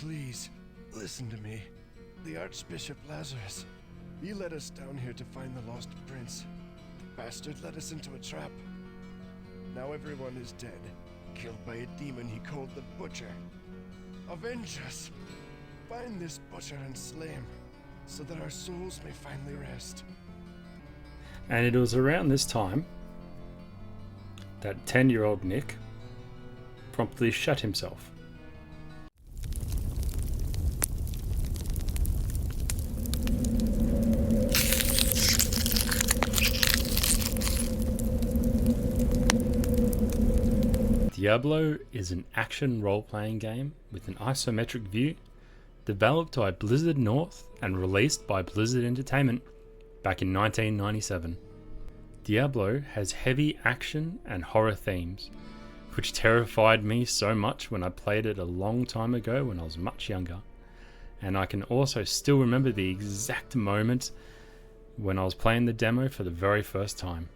please, listen to me. The Archbishop Lazarus, he led us down here to find the lost prince. The bastard led us into a trap. Now everyone is dead, killed by a demon he called the Butcher. Avenge us! Find this Butcher and slay him, so that our souls may finally rest. And it was around this time that 10-year-old Nick promptly shot himself. Diablo is an action role-playing game with an isometric view, developed by Blizzard North and released by Blizzard Entertainment back in 1997. Diablo has heavy action and horror themes, which terrified me so much when I played it a long time ago when I was much younger, and I can also still remember the exact moment when I was playing the demo for the very first time.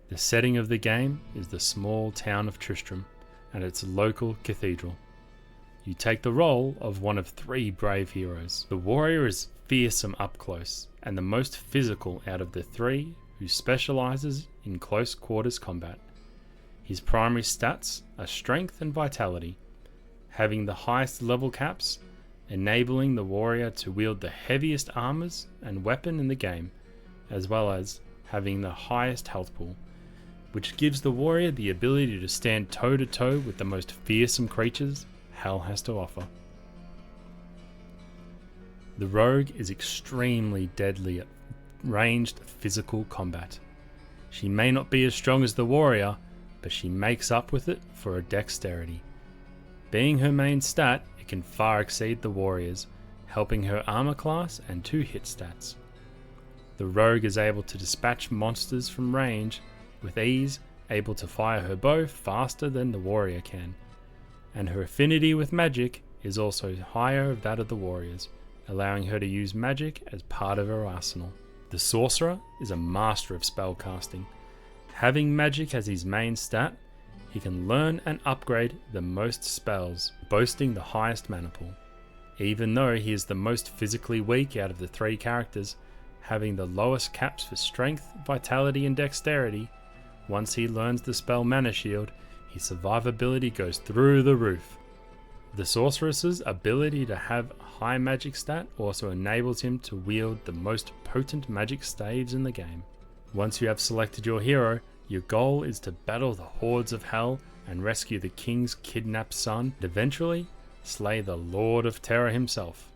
The setting of the game is the small town of Tristram and its local cathedral. You take the role of one of 3 brave heroes. The warrior is fearsome up close and the most physical out of the 3, who specializes in close quarters combat. His primary stats are strength and vitality, having the highest level caps, enabling the warrior to wield the heaviest armors and weapon in the game, as well as having the highest health pool, which gives the warrior the ability to stand toe-to-toe with the most fearsome creatures hell has to offer. The rogue is extremely deadly at ranged physical combat. She may not be as strong as the warrior, but she makes up with it for her dexterity. Being her main stat, it can far exceed the warrior's, helping her armor class and 2 hit stats. The rogue is able to dispatch monsters from range with ease, able to fire her bow faster than the warrior can, and her affinity with magic is also higher than that of the warrior's, allowing her to use magic as part of her arsenal. The sorcerer is a master of spellcasting. Having magic as his main stat, he can learn and upgrade the most spells, boasting the highest mana pool. Even though he is the most physically weak out of the 3 characters, having the lowest caps for strength, vitality and dexterity, once he learns the spell Mana Shield, his survivability goes through the roof. The sorceress's ability to have a high magic stat also enables him to wield the most potent magic staves in the game. Once you have selected your hero, your goal is to battle the hordes of hell and rescue the king's kidnapped son, and eventually slay the Lord of Terror himself.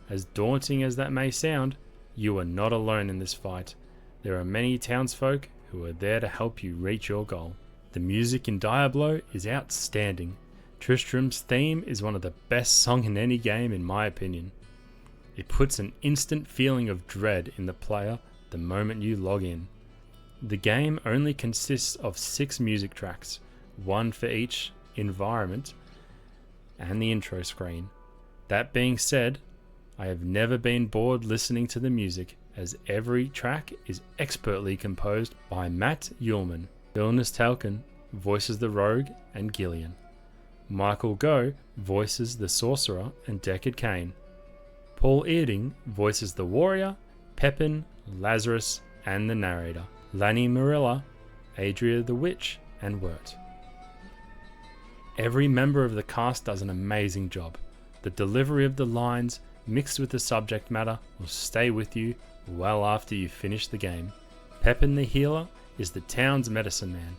As daunting as that may sound, you are not alone in this fight. There are many townsfolk who are there to help you reach your goal. The music in Diablo is outstanding. Tristram's theme is one of the best songs in any game in my opinion. It puts an instant feeling of dread in the player the moment you log in. The game only consists of 6 music tracks, 1 for each environment and the intro screen. That being said, I have never been bored listening to the music, as every track is expertly composed by Matt Uelmen. Ilnus Talcon voices the rogue and Gillian. Michael Goh voices the sorcerer and Deckard Cain. Paul Earding voices the warrior, Pepin, Lazarus and the narrator. Lanny Marilla, Adria the witch and Wirt. Every member of the cast does an amazing job. The delivery of the lines mixed with the subject matter will stay with you well after you finish the game. Pepin the healer is the town's medicine man.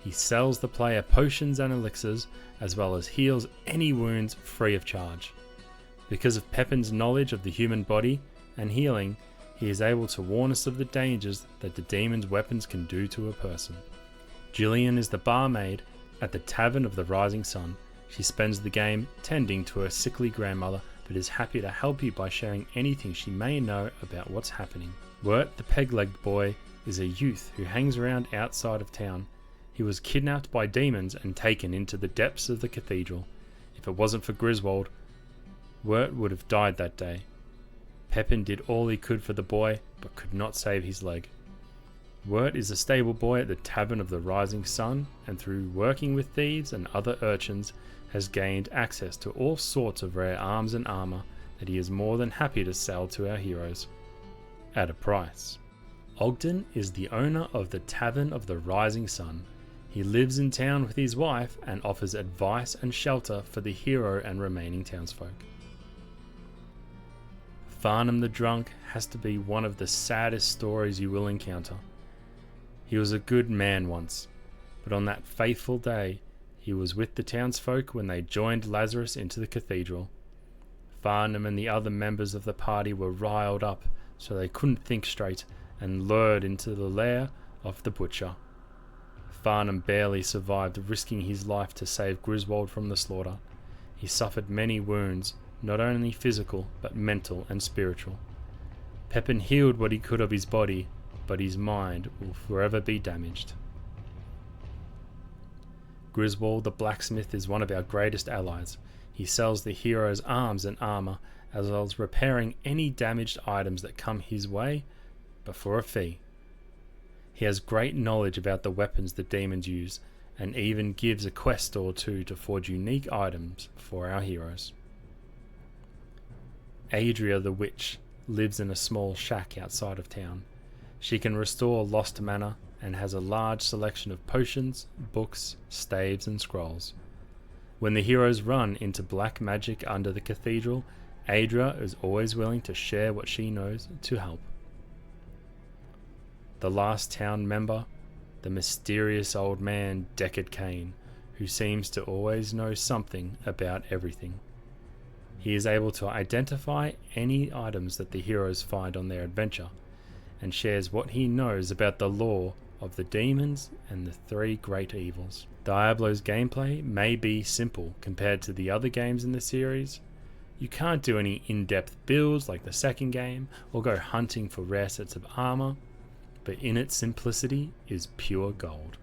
He sells the player potions and elixirs, as well as heals any wounds free of charge. Because of Pepin's knowledge of the human body and healing, he is able to warn us of the dangers that the demon's weapons can do to a person. Gillian is the barmaid at the Tavern of the Rising Sun. She spends the game tending to her sickly grandmother, but is happy to help you by sharing anything she may know about what's happening. Wirt, the peg-legged boy, is a youth who hangs around outside of town. He was kidnapped by demons and taken into the depths of the cathedral. If it wasn't for Griswold, Wirt would have died that day. Pepin did all he could for the boy, but could not save his leg. Wirt is a stable boy at the Tavern of the Rising Sun, and through working with thieves and other urchins, has gained access to all sorts of rare arms and armor that he is more than happy to sell to our heroes, at a price. Ogden is the owner of the Tavern of the Rising Sun. He lives in town with his wife and offers advice and shelter for the hero and remaining townsfolk. Farnham the Drunk has to be one of the saddest stories you will encounter. He was a good man once, but on that fateful day, he was with the townsfolk when they joined Lazarus into the cathedral. Farnham and the other members of the party were riled up so they couldn't think straight and lured into the lair of the butcher. Farnham barely survived, risking his life to save Griswold from the slaughter. He suffered many wounds, not only physical but mental and spiritual. Pepin healed what he could of his body, but his mind will forever be damaged. Griswold the blacksmith is one of our greatest allies. He sells the heroes arms and armor, as well as repairing any damaged items that come his way, but for a fee. He has great knowledge about the weapons the demons use, and even gives a quest or two to forge unique items for our heroes. Adria the witch lives in a small shack outside of town. She can restore lost mana and has a large selection of potions, books, staves and scrolls. When the heroes run into black magic under the cathedral, Adria is always willing to share what she knows to help. The last town member, the mysterious old man Deckard Cain, who seems to always know something about everything. He is able to identify any items that the heroes find on their adventure, and shares what he knows about the lore of the demons and the three great evils. Diablo's gameplay may be simple compared to the other games in the series. You can't do any in-depth builds like the second game, or go hunting for rare sets of armor, but in its simplicity is pure gold.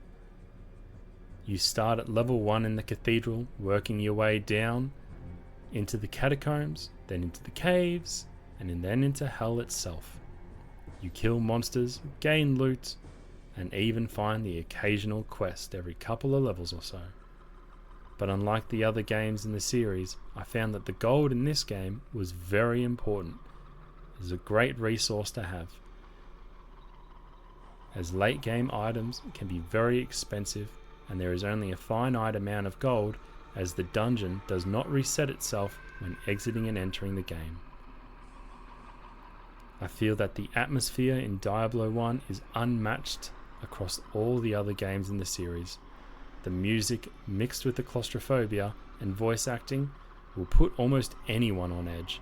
You start at level 1 in the cathedral, working your way down into the catacombs, then into the caves, and then into hell itself. You kill monsters, gain loot, and even find the occasional quest every couple of levels or so. But unlike the other games in the series, I found that the gold in this game was very important. It is a great resource to have, as late game items can be very expensive and there is only a finite amount of gold, as the dungeon does not reset itself when exiting and entering the game. I feel that the atmosphere in Diablo 1 is unmatched across all the other games in the series. The music, mixed with the claustrophobia and voice acting, will put almost anyone on edge.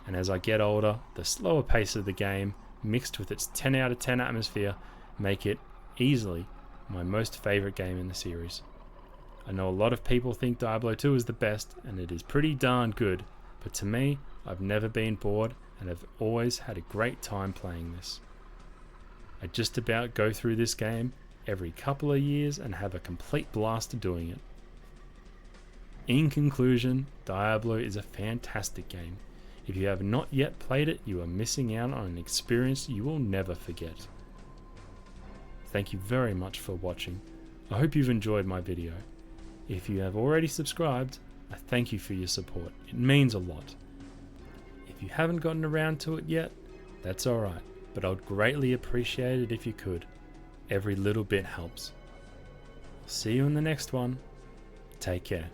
And as I get older, the slower pace of the game, mixed with its 10 out of 10 atmosphere, make it easily my most favourite game in the series. I know a lot of people think Diablo 2 is the best, and it is pretty darn good, but to me, I've never been bored and have always had a great time playing this. I just about go through this game every couple of years and have a complete blast doing it. In conclusion, Diablo is a fantastic game. If you have not yet played it, you are missing out on an experience you will never forget. Thank you very much for watching. I hope you've enjoyed my video. If you have already subscribed, I thank you for your support. It means a lot. If you haven't gotten around to it yet, that's alright, but I'd greatly appreciate it if you could. Every little bit helps. I'll see you in the next one. Take care.